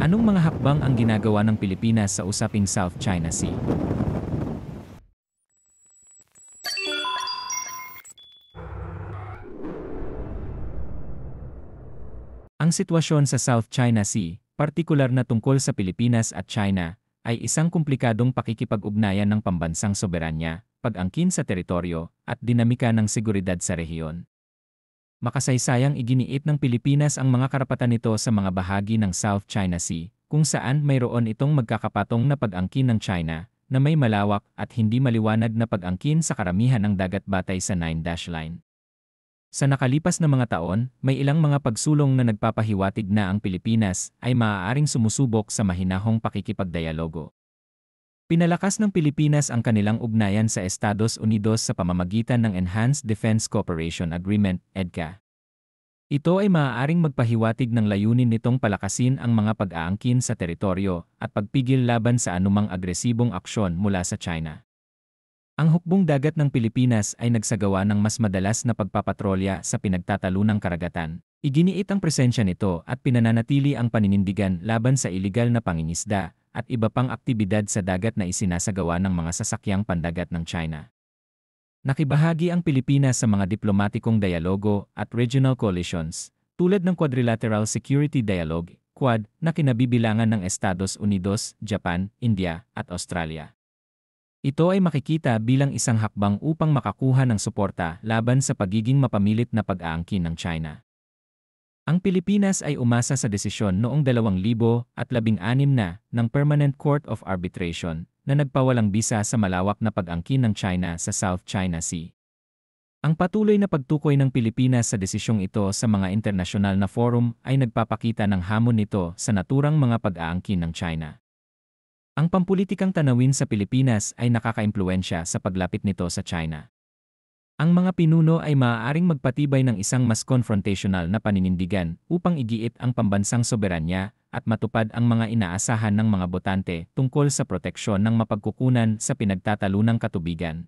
Anong mga hakbang ang ginagawa ng Pilipinas sa usaping South China Sea? Ang sitwasyon sa South China Sea, partikular na tungkol sa Pilipinas at China, ay isang komplikadong pakikipag-ugnayan ng pambansang soberanya, pag-angkin sa teritoryo, at dinamika ng seguridad sa rehiyon. Makasaysayang iginiit ng Pilipinas ang mga karapatan nito sa mga bahagi ng South China Sea, kung saan mayroon itong magkakapatong na pag-angkin ng China, na may malawak at hindi maliwanag na pag-angkin sa karamihan ng dagat batay sa Nine-Dash Line. Sa nakalipas na mga taon, may ilang mga pagsulong na nagpapahiwatig na ang Pilipinas ay maaaring sumusubok sa mahinahong pakikipagdialogo. Pinalakas ng Pilipinas ang kanilang ugnayan sa Estados Unidos sa pamamagitan ng Enhanced Defense Cooperation Agreement, EDCA. Ito ay maaaring magpahiwatig ng layunin nitong palakasin ang mga pag-aangkin sa teritoryo at pagpigil laban sa anumang agresibong aksyon mula sa China. Ang hukbong dagat ng Pilipinas ay nagsagawa ng mas madalas na pagpapatrolya sa pinagtatalunang karagatan. Iginiit ang presensya nito at pinananatili ang paninindigan laban sa iligal na pangingisda at iba pang aktibidad sa dagat na isinasagawa ng mga sasakyang pandagat ng China. Nakibahagi ang Pilipinas sa mga diplomatikong dialogo at regional coalitions, tulad ng Quadrilateral Security Dialogue, Quad, na kinabibilangan ng Estados Unidos, Japan, India, at Australia. Ito ay makikita bilang isang hakbang upang makakuha ng suporta laban sa pagiging mapamilit na pag-aangkin ng China. Ang Pilipinas ay umasa sa desisyon noong 2016 ng Permanent Court of Arbitration na nagpawalang bisa sa malawak na pag-angkin ng China sa South China Sea. Ang patuloy na pagtukoy ng Pilipinas sa desisyong ito sa mga internasyonal na forum ay nagpapakita ng hamon nito sa naturang mga pag-aangkin ng China. Ang pampulitikang tanawin sa Pilipinas ay nakakaimpluwensya sa paglapit nito sa China. Ang mga pinuno ay maaaring magpatibay ng isang mas confrontational na paninindigan upang igiit ang pambansang soberanya at matupad ang mga inaasahan ng mga botante tungkol sa proteksyon ng mapagkukunan sa pinagtatalunang katubigan.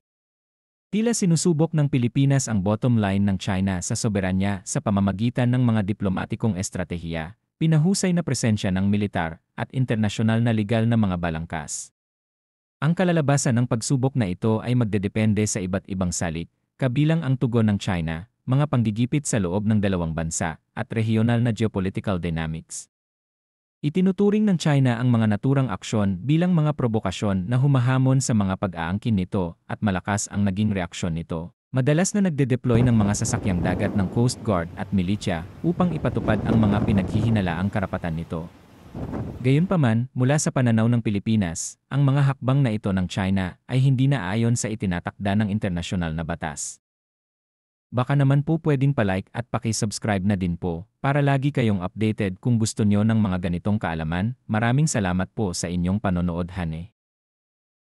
Tila sinusubok ng Pilipinas ang bottom line ng China sa soberanya sa pamamagitan ng mga diplomatikong estratehiya, pinahusay na presensya ng militar, at internasyonal na legal na mga balangkas. Ang kalalabasan ng pagsubok na ito ay magdedepende sa iba't ibang salik, kabilang ang tugon ng China, mga panggigipit sa loob ng dalawang bansa, at regional na geopolitical dynamics. Itinuturing ng China ang mga naturang aksyon bilang mga provokasyon na humahamon sa mga pag-aangkin nito at malakas ang naging reaksyon nito. Madalas na nagde-deploy ng mga sasakyang dagat ng Coast Guard at militia upang ipatupad ang mga pinaghihinalaang karapatan nito. Gayunpaman, mula sa pananaw ng Pilipinas, ang mga hakbang na ito ng China ay hindi na ayon sa itinatakda ng internasyonal na batas. Baka naman po pwedeng palike at paki-subscribe na din po para lagi kayong updated kung gusto nyo ng mga ganitong kaalaman. Maraming salamat po sa inyong panonood, Hane.